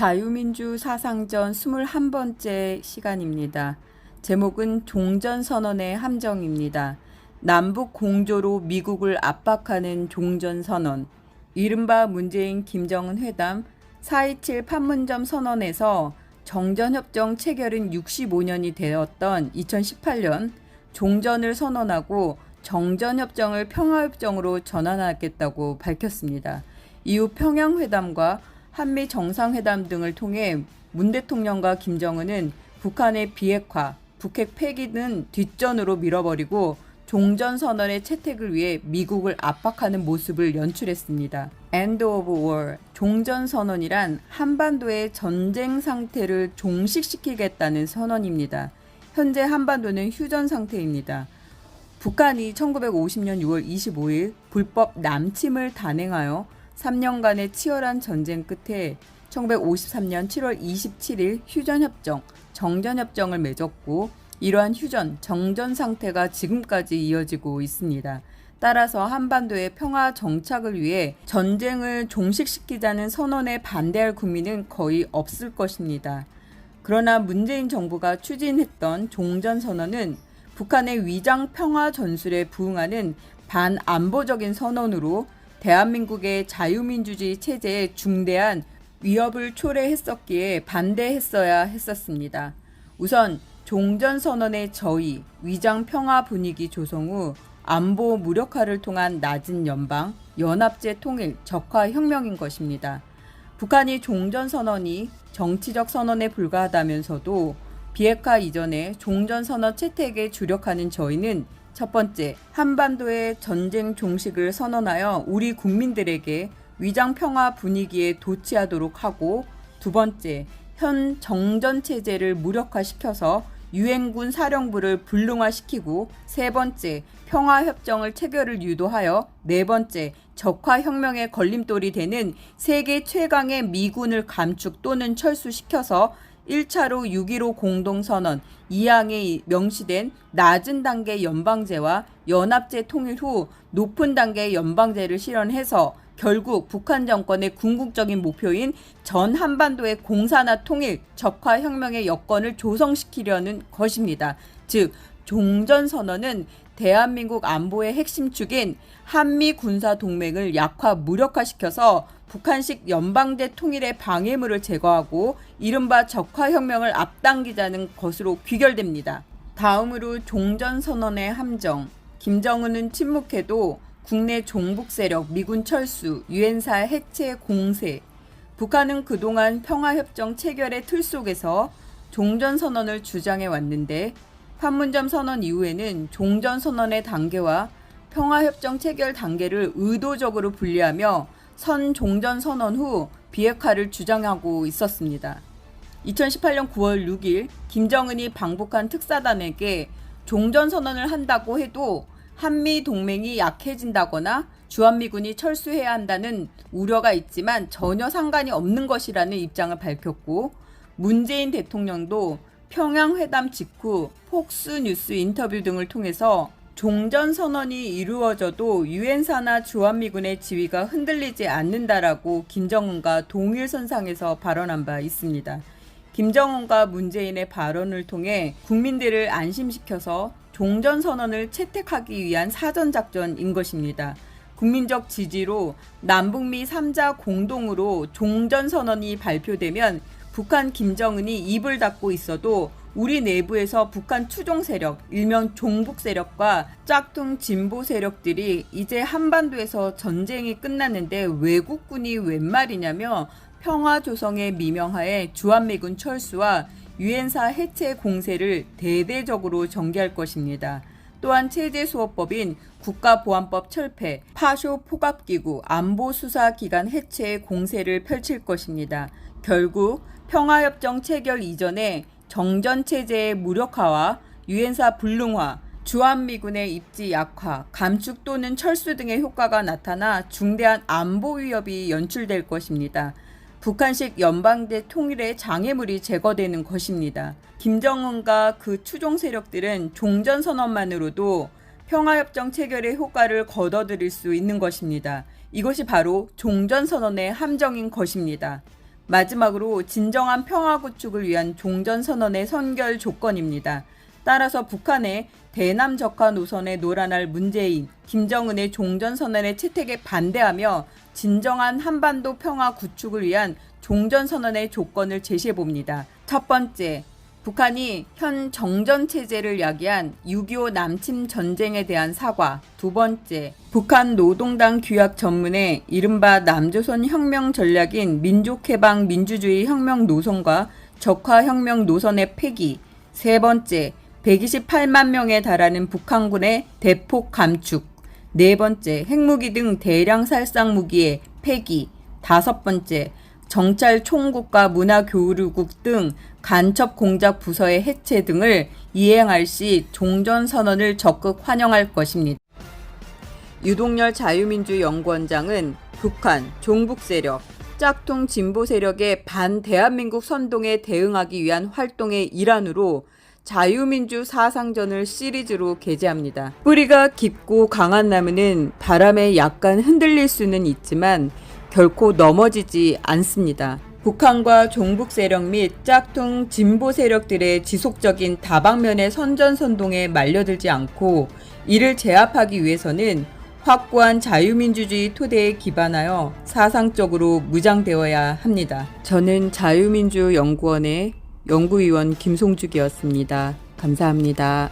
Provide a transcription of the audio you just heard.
자유민주 사상전 21번째 시간입니다. 제목은 종전선언의 함정입니다. 남북 공조로 미국을 압박하는 종전선언. 이른바 문재인 김정은 회담 4.27 판문점 선언에서 정전협정 체결은 65년이 되었던 2018년 종전을 선언하고 정전협정을 평화협정으로 전환하겠다고 밝혔습니다. 이후 평양회담과 한미 정상회담 등을 통해 문 대통령과 김정은은 북한의 비핵화, 북핵 폐기는 뒷전으로 밀어버리고 종전선언의 채택을 위해 미국을 압박하는 모습을 연출했습니다. End of War, 종전선언이란 한반도의 전쟁 상태를 종식시키겠다는 선언입니다. 현재 한반도는 휴전 상태입니다. 북한이 1950년 6월 25일 불법 남침을 단행하여 3년간의 치열한 전쟁 끝에 1953년 7월 27일 휴전협정, 정전협정을 맺었고 이러한 휴전, 정전 상태가 지금까지 이어지고 있습니다. 따라서 한반도의 평화 정착을 위해 전쟁을 종식시키자는 선언에 반대할 국민은 거의 없을 것입니다. 그러나 문재인 정부가 추진했던 종전선언은 북한의 위장 평화 전술에 부응하는 반안보적인 선언으로 대한민국의 자유민주주의 체제에 중대한 위협을 초래했었기에 반대했어야 했었습니다. 우선 종전선언의 저의, 위장 평화 분위기 조성 후 안보 무력화를 통한 낮은 연방, 연합제 통일, 적화혁명인 것입니다. 북한이 종전선언이 정치적 선언에 불과하다면서도 비핵화 이전에 종전선언 채택에 주력하는 저희는 첫 번째, 한반도의 전쟁 종식을 선언하여 우리 국민들에게 위장 평화 분위기에 도취하도록 하고, 두 번째, 현 정전 체제를 무력화시켜서 유엔군 사령부를 불능화시키고, 세 번째, 평화협정을 체결을 유도하여 네 번째, 적화혁명의 걸림돌이 되는 세계 최강의 미군을 감축 또는 철수시켜서 1차로 6.15 공동선언 2항에 명시된 낮은 단계 연방제와 연합제 통일 후 높은 단계 연방제를 실현해서 결국 북한 정권의 궁극적인 목표인 전 한반도의 공산화 통일, 적화혁명의 여건을 조성시키려는 것입니다. 즉, 종전선언은 대한민국 안보의 핵심 축인 한미 군사 동맹을 약화 무력화시켜서 북한식 연방제 통일의 방해물을 제거하고 이른바 적화혁명을 앞당기자는 것으로 귀결됩니다. 다음으로 종전선언의 함정. 김정은은 침묵해도 국내 종북 세력, 미군 철수, 유엔사 해체 공세. 북한은 그동안 평화협정 체결의 틀 속에서 종전선언을 주장해 왔는데 판문점 선언 이후에는 종전선언의 단계와 평화협정 체결 단계를 의도적으로 분리하며 선 종전선언 후 비핵화를 주장하고 있었습니다. 2018년 9월 6일 김정은이 방북한 특사단에게 종전선언을 한다고 해도 한미 동맹이 약해진다거나 주한미군이 철수해야 한다는 우려가 있지만 전혀 상관이 없는 것이라는 입장을 밝혔고, 문재인 대통령도 평양회담 직후 폭스뉴스 인터뷰 등을 통해서 종전선언이 이루어져도 유엔사나 주한미군의 지위가 흔들리지 않는다라고 김정은과 동일선상에서 발언한 바 있습니다. 김정은과 문재인의 발언을 통해 국민들을 안심시켜서 종전선언을 채택하기 위한 사전작전인 것입니다. 국민적 지지로 남북미 3자 공동으로 종전선언이 발표되면 북한 김정은이 입을 닫고 있어도 우리 내부에서 북한 추종 세력, 일명 종북 세력과 짝퉁 진보 세력들이 이제 한반도에서 전쟁이 끝났는데 외국군이 웬 말이냐며 평화 조성의 미명하에 주한미군 철수와 유엔사 해체 공세를 대대적으로 전개할 것입니다. 또한 체제수호법인 국가보안법 철폐, 파쇼 포갑기구, 안보수사기관 해체의 공세를 펼칠 것입니다. 결국 평화협정 체결 이전에 정전체제의 무력화와 유엔사 불능화, 주한미군의 입지 약화, 감축 또는 철수 등의 효과가 나타나 중대한 안보 위협이 연출될 것입니다. 북한식 연방제 통일의 장애물이 제거되는 것입니다. 김정은과 그 추종 세력들은 종전선언만으로도 평화협정 체결의 효과를 거둬들일 수 있는 것입니다. 이것이 바로 종전선언의 함정인 것입니다. 마지막으로 진정한 평화 구축을 위한 종전선언의 선결 조건입니다. 따라서 북한의 대남 적화 노선에 노란할 문재인, 김정은의 종전선언의 채택에 반대하며 진정한 한반도 평화 구축을 위한 종전선언의 조건을 제시해봅니다. 첫 번째, 북한이 현 정전체제를 야기한 6.25 남침 전쟁에 대한 사과. 두 번째, 북한 노동당 규약 전문에 이른바 남조선 혁명 전략인 민족해방 민주주의 혁명 노선과 적화혁명 노선의 폐기. 세 번째, 128만 명에 달하는 북한군의 대폭 감축. 네 번째, 핵무기 등 대량 살상 무기의 폐기. 다섯 번째, 정찰 총국과 문화교류국 등 간첩 공작 부서의 해체 등을 이행할 시 종전선언을 적극 환영할 것입니다. 유동열 자유민주연구원장은 북한, 종북 세력, 짝퉁 진보 세력의 반대한민국 선동에 대응하기 위한 활동의 일환으로 자유민주 사상전을 시리즈로 게재합니다. 뿌리가 깊고 강한 나무는 바람에 약간 흔들릴 수는 있지만 결코 넘어지지 않습니다. 북한과 종북 세력 및 짝퉁 진보 세력들의 지속적인 다방면의 선전선동에 말려들지 않고 이를 제압하기 위해서는 확고한 자유민주주의 토대에 기반하여 사상적으로 무장되어야 합니다. 저는 자유민주연구원의 연구위원 김송죽이었습니다. 감사합니다.